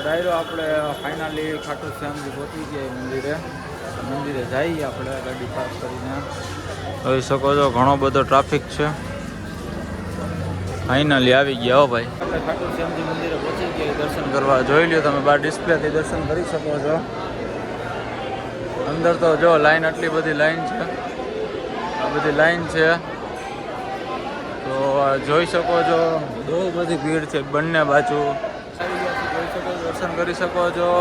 ડાયરો આપણે ફાઇનલી ખાટુ શ્યામજી પહોંચી ગયા મંદિરે જઈએ આપણે ગાડી પાસ કરીને. જોઈ શકો છો ઘણો બધો ટ્રાફિક છે. ફાઇનલી આવી ગયા હો ભાઈ. આપણે ખાટુ શ્યામજી મંદિરે પહોંચી ગયા દર્શન કરવા. જોઈ લ્યો તમે બહાર ડિસ્પ્લેથી દર્શન કરી શકો છો. અંદર તો જો લાઈન આટલી બધી લાઈન છે, આ બધી લાઈન છે તો જોઈ શકો છો. બહુ બધી ભીડ છે બંને બાજુ. દર્શન કરી શકો છો.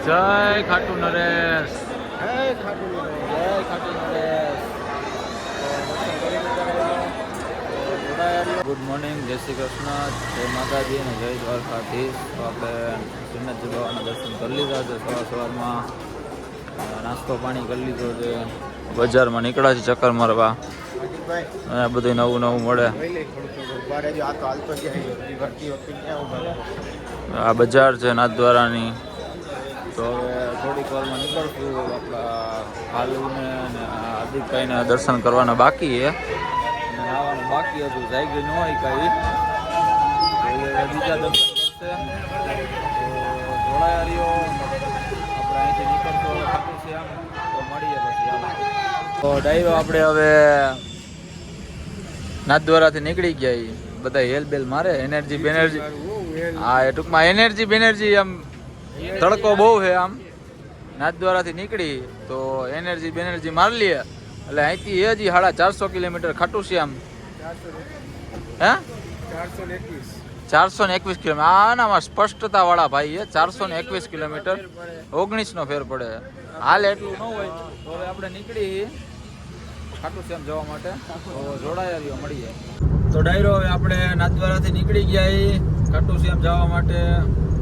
જય ખાટુ નરેશ, જય ખાટુ નરેશ, જય ખાટુ નરેશ. ગુડ મોર્નિંગ, જય શ્રી કૃષ્ણ, જય માતાજી અને જય દ્વારકાધીશ. તો આપણે શ્રીનાથજી બાબાના દર્શન કરી લીધા છે. સવારમાં નાસ્તો પાણી કરી લીધો છે. બજારમાં નીકળ્યા છે ચક્કર મારવા. અને બધું નવું નવું મળે. આ બજાર છે નાથદ્વારાની. તો હવે થોડીક વારમાં નીકળશું. આપણા હાલુને અને હાર્દિકભાઈને દર્શન કરવાના બાકી છે અને આવવાનું બાકી હતું. જાગી ન હોય કાંઈ બીજા દર્શન કરશે. તો જોડાયા રહ્યો. આપણે અહીંથી નીકળશું ખાટુ શ્યામ. તો મળીએ પછી. તો ડાયરો આપણે હવે નાથદ્વારાથી નીકળી ગયા. બધા હેલ બેલ મારે. એનર્જી બેનર્જી, હા એ ટૂંકમાં એનર્જી બેનર્જી. આમ તડકો બહુ છે. આમ નાથદ્વારાથી નીકળી તો એનર્જી બેનર્જી મારી લઈએ. એટલે અહીંથી હજી 450 કિલોમીટર ખાટુ શ્યામ. હે 421 કિલોમીટર. આનામાં સ્પષ્ટતા વાળા ભાઈ છે. 421 કિલોમીટર 19નો ફેર પડે. હાલ એટલું ન હોય તો હવે આપણે નીકળી ખાટુ શ્યામ જવા માટે. તો જોડાયા રહ્યો, મળીએ. તો ડાયરો હવે આપણે નાથદ્વારાથી નીકળી ગયા ખાટુ શ્યામ જવા માટે.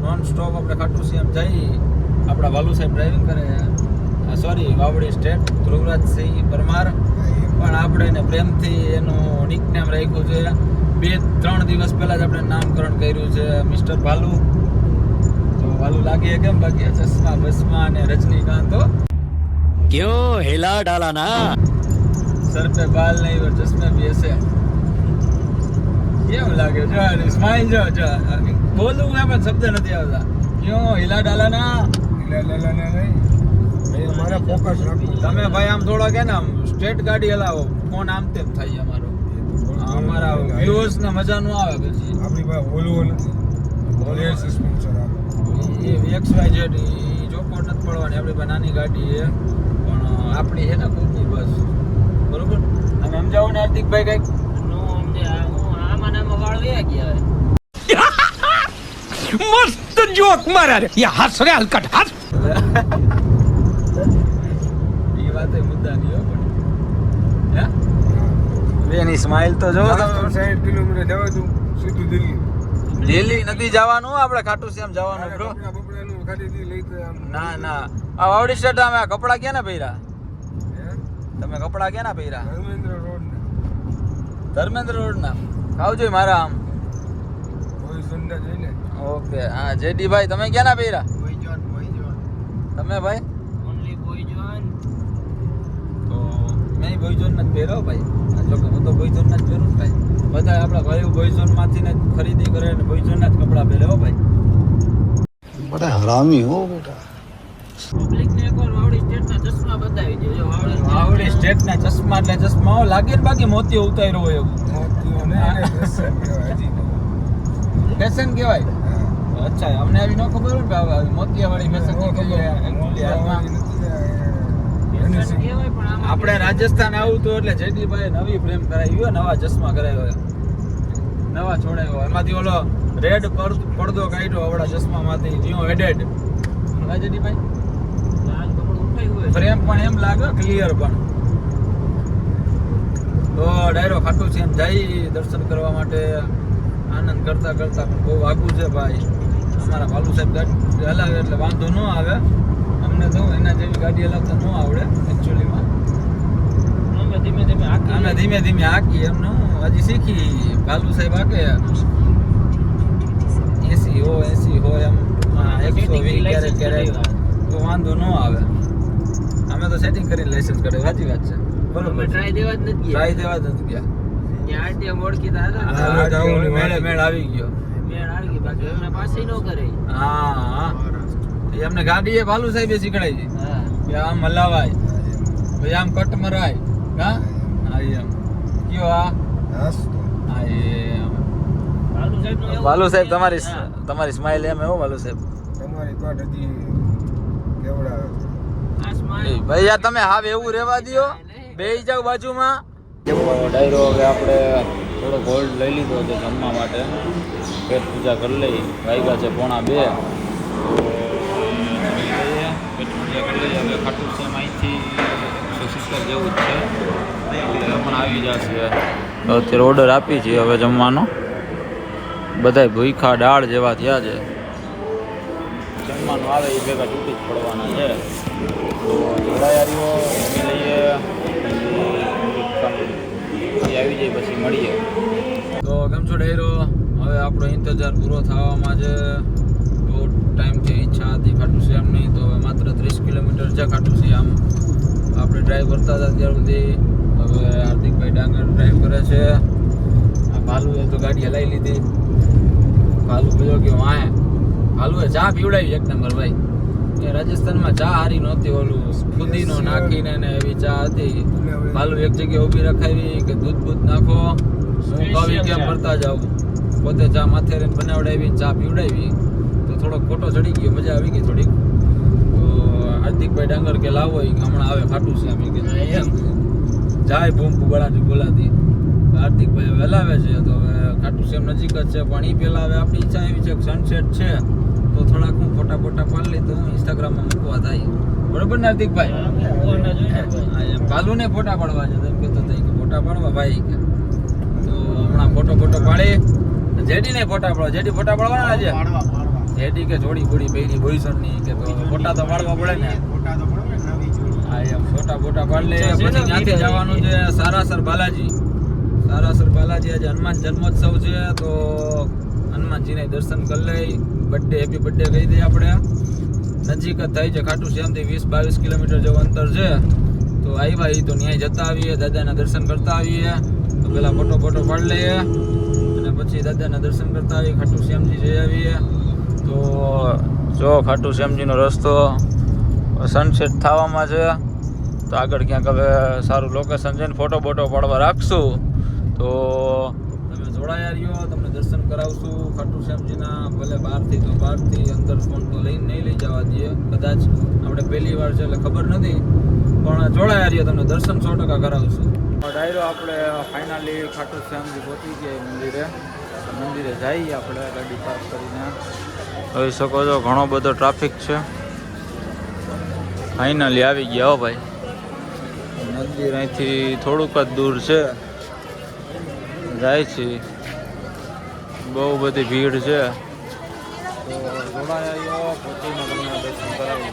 નોન સ્ટોપ આપણે ખાટુ શ્યામ જઈ. આપણા વાલુ સાહેબ ડ્રાઇવિંગ કરે. Sorry, Vavdi state, Dhruvrajsinh Parmar. પણ આપણે એને પ્રેમથી એનું નિકનેમ રાખ્યું છે. 2-3 દિવસ પહેલાં જ આપણે નામકરણ કર્યું છે મિસ્ટર ભાલુ. તો ભાલુ લાગીએ કેમ? બાકી ચશ્મા બસમા અને રજનીકાંત. क्यों हिला डाला ना? सर पे बाल नहीं और चश्मे भी ऐसे. કેમ લાગે? જો સ્માઈલ જો જો બોલું મેં પણ શબ્દ નથી આવતા. ક્યો હિલા ડાલા ના? હિલા ડાલા ના નહીં, મારે ફોકસ રાખવું. તમે ભાઈ આમ થોડા કે ને આમ સ્ટ્રેટ ગાડી હલાવો. ફોન આમ તેમ થાય અમારો. અમારા વ્યુઅર્સ ને મજા ન આવે. પછી આપણી પાસે ઓલવો નથી, ઓલેર સસ્પેન્સર આવે. એ XYZ ચોખવટ નથી પડવાની. આપણી પાસે નાની ગાડી છે પણ આપણી છે ને ખુદની બસ. બરોબર? તમે સમજાવો ને હાર્દિકભાઈ કંઈક. मस्त जोक मारा रे. ये हंस रे हलकट हंस. એ વાતે મુદ્દા નહીં હો પણ. હે એની સ્માઈલ તો જો. 60 કિલોમીટર જવા દઉં સીધું દિલ્હી. દિલ્હી નથી જવાનું, આપણે ખાટુ શ્યામ જવાનું બ્રો. બપડાનું ખાલી લઈ તો આમ ના ના, આ વાવડી સ્ટેટ અમે કપડા ક્યાં ના પહેર્યા? તમે કપડા ક્યાં ના પહેર્યા? ધર્મેન્દ્ર રોડ ને ધર્મેન્દ્ર રોડ ના આવજો મારા આમ. કોઈ સંડા જઈને ઓકે. હા જેડી ભાઈ તમે ક્યાં ના પહેર્યા? તમે ભાઈ તો મેં બોયઝોન જ પહેર્યો ભાઈ. જો કે હું તો બોયઝોન જ પહેરું ભાઈ. બધા આપણા ભાઈઓ બોયઝોન માંથી ને ખરીદી કરે ને બોયઝોન ના જ કપડા પહેરે હો ભાઈ. बड़ा हरामी हो बेटा. પબ્લિક ને એકવાર વાવડી સ્ટેટ ના ચશ્મા બતાવી દેજો. વાવડી સ્ટેટ ના ચશ્મા એટલે ચશ્મા લાગે ને બાકી મોતી ઉતાર્યો હોય એવું. મોતીઓને આને ફેશન કહેવાય. હજી ફેશન કહેવાય. અચ્છા, અમને આવી ન ખબર હોય કે મોતિયા વાળી ફેશન આપણે રાજસ્થાન આવું તો એટલે જેડીભાઈ નવી ફ્રેમ કરાવી હોય, નવા ચશ્મા કરાવ્યો, નવા છોડાયો. એમાંથી ઓલો રેડ પડદો કાઢ્યો આવડા ચશ્મામાંથી. જીઓ એડેડ જેડીભાઈ ફ્રેમ પણ એમ લાગે ક્લિયર પણ. તો ડાયરો ખાટુ શ્યામ જઈ દર્શન કરવા માટે. આનંદ કરતા કરતા પણ બહુ આઘું છે ભાઈ. અમારા ભાલુ સાહેબ ગાડી હલાવે એટલે વાંધો ન આવે અમને. તો એના જેવી ગાડી હલાવતા ન આવડે એકચ્યુઅલીમાં. અમે ધીમે ધીમે અમે ધીમે ધીમે હાકીએ. એમનું હજી શીખી. ભાલુ સાહેબ હાકે 80 હોય એમ 120 ક્યારેક ક્યારેક તો વાંધો ન આવે. અમે તો સેટિંગ કરીને લાયસન્સ કરે. સાચી વાત છે. બરોબર. ટ્રાય દેવા જ નથી ટ્રાય દેવા જ નથી ગયા. ત્યાં આરટીએમ ઓળખીતા હતા. મેળ આવી ગયો. મેળ આવી ગઈ બાકી એમને પાસે ન કરે. હા એમને ગાડી એ ભાલુ સાહેબે શીખડાઈ છે હા કે આમ હલાવાય પછી આમ કટ મરાય હા હા એમ કયો હાસ તો. હા એમ ભાલુ સાહેબનું એવું ભાલુ સાહેબ છે. તમારી હા. તમારી સ્માઈલ એમ હો ભાલુ સાહેબ તમારી કોટ હજી કેવડાવે છે. આ smile. ભાઈ યાર તમે હાવ એવું રહેવા દ્યો બેહી જાવ બાજુમાં ડાયરો હવે આપણે થોડો ગોલ્ડ લઈ લીધો છે જમવા માટે પેટ પૂજા કરી લઈ વાગ્યા છે 1:30 પેટ પૂજા કરી લઈએ હવે ખાટું છે અહીંથી 170 જેવું જ છે એટલે પણ આવી જશે અત્યારે ઓર્ડર આપી છે હવે જમવાનો બધાય ભૂખા દાળ જેવા થયા છે જમવાનું આવે એ ભેગા તૂટી જ પડવાના છે જોડાયારીઓ જમી લઈએ એ આવી જાય પછી મળીએ તો કેમ છો ડાયરો હવે આપણો ઇંતજાર પૂરો થવામાં છે તો ટાઈમથી ઈચ્છા હતી ખાટું શ્યામની તો હવે માત્ર 30 કિલોમીટર છે ખાટું શ્યામ આપણે ડ્રાઈવ કરતા હતા ત્યાર સુધી હવે હાર્દિકભાઈ ડાંગર ડ્રાઈવ કરે છે આ ભાલુએ તો ગાડી હલાવી લીધી ભાલુ બોલ્યો કે વાહે ભાલુએ ચા પીવડાવી એક નંબર ભાઈ એ રાજસ્થાનમાં ચા હારી નહોતી ઓલું ફુદીનો નાખીને ને એવી ચા હતી ભાલુ એક જગ્યાએ ઊભી રખાવી કે દૂધ બૂધ નાખો હું કવિ કેમ કરતા જાઉં પોતે ચા માથે રહીને બનાવડાવી ચા પીવડાવી તો થોડોક ખોટો ચડી ગયો મજા આવી ગઈ થોડીક તો હાર્દિકભાઈ ડાંગર કે લાવો કે હમણાં આવે ખાટું છે અમે કે એમ જાય બૂમ બોલાતી બોલાતી હાર્દિકભાઈ હવે હલાવે છે તો હવે ખાટું શ્યામ નજીક જ છે પણ એ પહેલાં હવે આપણી ઈચ્છા એવી છે કે સનસેટ છે તો થોડાક હું ફોટા પાડી લઈ તો હું ઇન્સ્ટાગ્રામમાં મૂકવા થાય બરોબર ને હાર્દિકભાઈ ફોટા જોઈને ભાઈ. એમ ભાલુને ફોટા પાડવા છે એમ કહેતો હતો કે ફોટા પાડવા ભાઈ કે તો હમણાં ફોટો પાડી જેડીને ફોટા પાડવા જેડી ફોટા પાડવાના છે જેડી કે જોડી બોડી બેડી બોયસનની કે તો ફોટા તો પાડવા પડે ને હા એમ ફોટા પાડી લે પછી ત્યાંથી જવાનું છે સારાસર બાલાજી આજે હનુમાન જન્મોત્સવ છે તો હનુમાનજીને દર્શન કરી લઈ હેપી બર્થડે કહી દઈએ આપણે નજીક જ થાય છે ખાટું શ્યામથી 20-22 કિલોમીટર જેવું અંતર છે તો આવ્યા એ તો ન્યાય જતા આવીએ દાદાના દર્શન કરતા આવીએ તો પેલા ફોટો પાડી લઈએ અને પછી દાદાના દર્શન કરતા આવીએ ખાટું શ્યામજી જઈ આવીએ તો જો ખાટું શ્યામજીનો રસ્તો સનસેટ થવામાં છે તો આગળ ક્યાંક હવે સારું લોકેશન છે ને ફોટો પાડવા રાખશું તો તમે જોડાયા રહ્યો તમને દર્શન કરાવશું ખાટું શ્યામજીના ભલે બહારથી અંદર ફોન તો નહીં લઈ જવા દઈએ કદાચ આપણે પહેલી વાર છે એટલે ખબર નથી પણ જોડાયા રહ્યો તમને દર્શન 100% કરાવશું ડાયરો આપણે ફાઇનલી ખાટું શ્યામજી પહોંચી ગયા મંદિરે જઈએ આપણે ગાડી પાર્ક કરીને જોઈ શકો છો ઘણો બધો ટ્રાફિક છે ફાઇનલી આવી ગયા હો ભાઈ મંદિર અહીંથી થોડુંક જ દૂર છે જાય છે બહુ બધી ભીડ છે તો જોડાયા પહોંચીને તમને દર્શન કરાવી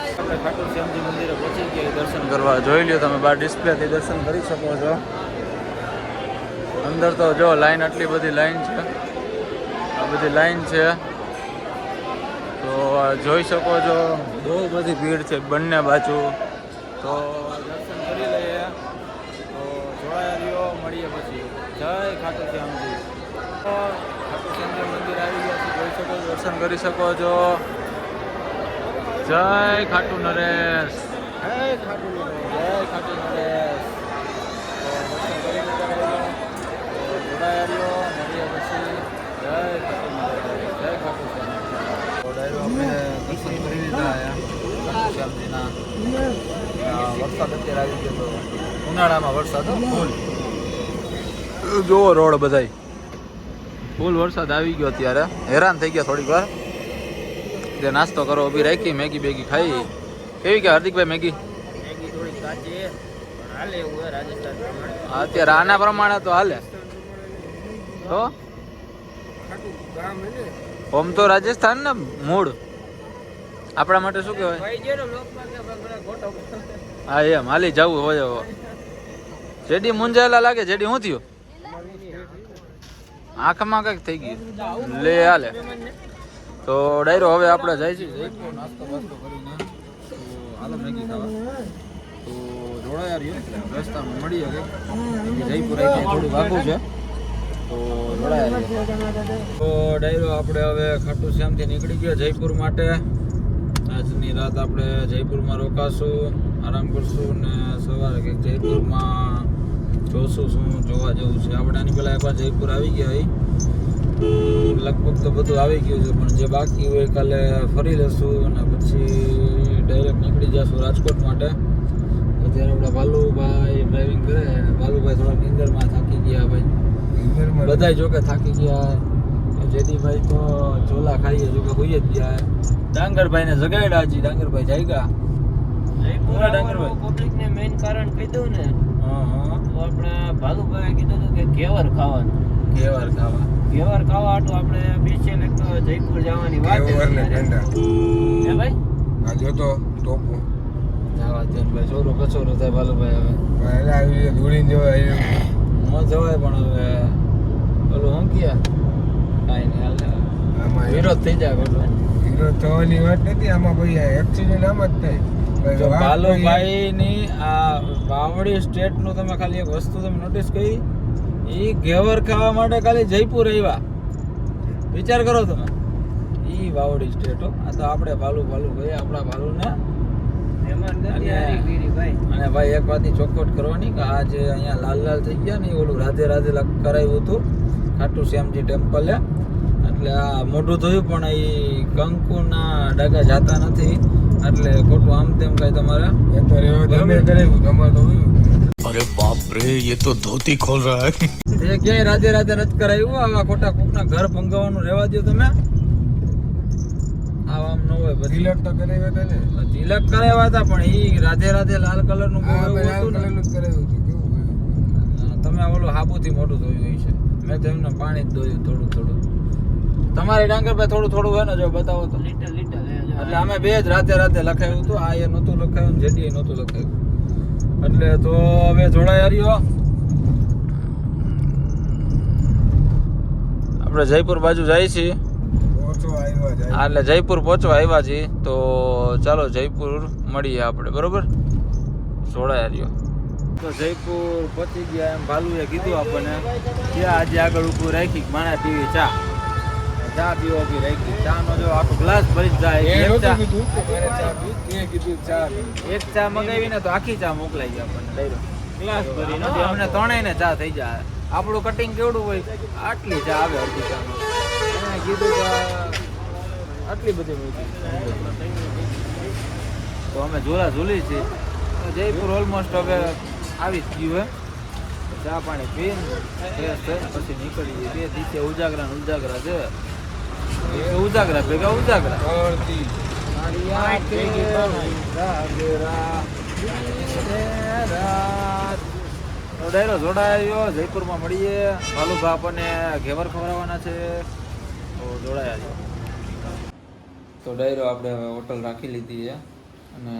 આપણે ખાટું શ્યામજી મંદિરે પહોંચી ગયા દર્શન કરવા જોઈ લ્યો તમે બહાર ડિસ્પ્લેથી દર્શન કરી શકો છો અંદર તો જો લાઈન આટલી બધી લાઈન છે આ બધી લાઈન છે તો જોઈ શકો છો બહુ બધી ભીડ છે બંને બાજુ તો દર્શન કરી લઈએ તો જોડાયા રહ્યો મળીએ પછી જય ખાટું શ્યામજી ખાટું શ્યામજી મંદિર આવી ગયા છે જોઈ શકો દર્શન કરી શકો છો જય ખાટું નરેશ જય ખાટું નરેશ તો દર્શન કરી લીધા જોડાયા રહ્યો મળીએ પછી જય ખાટું નરેશ જય ખાટું શ્યામજી દર્શન કરી લીધા ખાટું શ્યામજીના વરસાદ અત્યારે આવી ગયો તો ઉનાળામાં વરસાદ ફૂલ જોવો રોડ બધાય ફૂલ વરસાદ આવી ગયો અત્યારે હેરાન થઈ ગયા થોડીક વાર તે નાસ્તો કરો ઊભી રાખી મેગી બેગી ખાઈ કેવી કે હાર્દિકભાઈ મેગી થોડીક કાચી છે, પણ હાલે એવું હોય રાજસ્થાન પ્રમાણે. અત્યારે આના પ્રમાણે તો હાલે તો ઓમ તો રાજસ્થાન ને મૂળ આપણા માટે શું કહેવાય ભાઈ જે ને લોકમાં કે બધા ખોટો હા એમ હાલી જવું હોય જેડી મુંજાયેલા લાગે જેડી શું થયું આંખમાં કંઈક થઈ ગયું લે હાલે તો ડાયરો હવે આપણે જાય છે નાસ્તો બાસ્તો કરીને તો હાલો મેગી ખાવા તો જોડાયા રહ્યો રસ્તામાં મળીએ કે જયપુર આવી થોડું વાગું છે તો જોડાયા તો ડાયરો આપણે હવે ખાટુ શ્યામથી નીકળી ગયો જયપુર માટે. આજની રાત આપણે જયપુરમાં રોકાશું, આરામ કરશું ને સવારે કંઈક જયપુરમાં જોશું શું જોવા જેવું છે. આપણે આની પહેલાં એકવાર જયપુર આવી ગયા હોય, લગભગ તો બધું આવી ગયું છે, પણ જે બાકી હોય કાલે ફરી લેશું અને પછી ડાયરેક્ટ નીકળી જશું રાજકોટ માટે. અત્યારે આપણા ભાલુભાઈ ડ્રાઇવિંગ કરે. ભાલુભાઈ થોડા નીંદરમાં થાકી ગયા ભાઈ, બધાય જોકે થાકી ગયા. જેદીભાઈ તો ચોલા ખાઈએ જોકે હોઈ જ ગયા. ડાંગરભાઈને જગાડ્યા હજી, ડાંગરભાઈ જાગ્યા. પૂરા ડાંગરભાઈ પબ્લિકને મેઇન કારણ કહી દઉં ને હા તો આપણે ભાલુભાઈએ કીધું હતું કે ઘેવર ખાવાનું. કેવાર ખાવા ઘેવર ખાવા હાટું આપણે સ્પેશિયલ એક તો જયપુર જવાની વાત હતી ત્યારે. હે ભાઈ આ જોતો ટોપું જવા દે ને ભાઈ, ચોરો કચોરો થાય ભાલુભાઈ. હવે પહેલા આવી દોડીને જવાય ન જવાય પણ હવે ઓલું હું ગયા કાંઈ નહીં હાલ આમાં વિરોધ થઈ જાય બધો. હીરો થવાની વાત નથી આમાં. ભાઈ એક્સિડન્ટ આમ જ થાય. જો ભાલુભાઈની આ વાવડી સ્ટેટનું તમે ખાલી એક વસ્તુ તમે નોટિસ કરી, એ ઘેવર ખાવા માટે ખાલી જયપુર આવ્યા. વિચાર કરો તમે, ઈ વાવડી સ્ટેટ હો. આ તો આપણે ભાલુ ભાઈ આપણા ભાલુને. મહેમાન ગતિ હારી ગીરી ભાઈ. અને ભાઈ એક વાતની ચોખવટ કરવાની કે આ જે અહીંયા લાલ લાલ થઈ ગયા ને એ ઓલું રાધે રાધે કરાવ્યું હતું ખાટુ શ્યામજી ટેમ્પલે. એટલે આ મોઢું થયું પણ એ કંકુના ડાગા જાતા નથી, એટલે ખોટું આમ તેમ કાંઈ તમારે એ તો રેવા તમે કરેલું તમારે તો હોય. अरे बाप रे ये तो धोती खोल रहा है. તે ક્યાંય રાધે રાધે નથી કરાવ્યું. આવા ખોટા કોકના ઘર ભંગાવાનું રહેવા દો તમે. આમ ન હોય. પછી તિલક તો કરાવ્યા હતા ને. તિલક કરાવ્યા હતા પણ ઈ રાધે રાધે લાલ કલરનું બહુ હા, એવું લાલ હતું ને. કલરનું જ કરાવ્યું હતું. કેવું હોય? તમે ઓલું હાબુથી મોટું ધોયું હોય છે. મેં તો એમને પાણી જ ધોયું થોડું થોડું. તમારે ડાંગરભાઈ થોડું થોડું હોય ને જો બતાવો તો. લીટર લીટર એટલે અમે બે જ રાતે રાતે લખાયું હતું. આ એ નહોતું લખાયું, જેડી એ નહોતું લખાયું. એટલે તો હવે જોડાયા રહ્યો. આપણે જયપુર બાજુ જાય છીએ. ઓછો આવ્યા જાય. એટલે જયપુર પહોંચવા આવ્યા છીએ. તો ચાલો જયપુર મળીએ આપણે, બરોબર? જોડાયા રહ્યો. તો જયપુર પહોંચી ગયા એમ ભાલુએ કીધું આપણને. ત્યાં આજે આગળ ઊભું રાખી માણા પીવી ચા પીવો બી રાખી. ચા નો જો આખો ગ્લાસ ભરી જ જાય. એ એક નહોતું ચા કીધું કે મારે ચા પીવી. તે કીધું ચા પીવી. એક ચા મગાવી ને તો આખી ચા મોકલાઈ ગઈ આપણને ડાયરો ગ્લાસ ભરી નથી. અમને ત્રણેયને ચા થઈ જાય. આપણું કટિંગ કેવડું હોય, આટલી ચા આવે અડધી ચા. એને કીધું કે આટલી બધી મૂકી. તો અમે ઝૂલા ઝૂલી છીએ. જયપુર ઓલમોસ્ટ હવે આવી જ ગયું હે. ચા પાણી પીને ફ્રેશ થઈને પછી નીકળીએ. બે દિવસે ઉજાગરા ને ઉજાગરા છે. ઉજાગરા ભેગા ઉજાગરા. ત્રણથી. ડાયરો જોડાયો. જયપુરમાં મળીએ. ભાલુભા આપણને ઘેવર ખવડાવવાના છે, તો જોડાયા છે. તો ડાયરો આપણે હવે હોટલ રાખી લીધી છે અને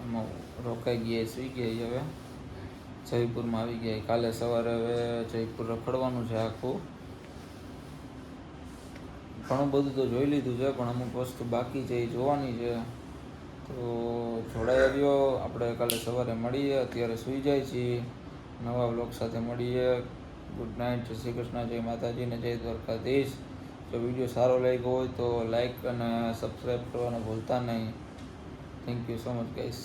એમાં રોકાઈ ગયા, સુઈ ગયા. હવે જયપુરમાં આવી ગયા. કાલે સવારે હવે જયપુર રખડવાનું છે આખું. ઘણું બધું તો જોઈ લીધું છે પણ અમુક વસ્તુ બાકી છે એ જોવાની છે. તો જોડાયા રહ્યો. આપણે કાલે સવારે મળીએ. અત્યારે સૂઈ જાય છીએ. નવા બ્લોગ સાથે મળીએ. Good night. જય શ્રી કૃષ્ણ. જય માતાજી ને જય દ્વારકાધીશ. જો વિડીયો સારો લાગ્યો હોય તો લાઈક અને સબસ્ક્રાઈબ કરવાનું ભૂલતા નહીં. Thank you so much guys.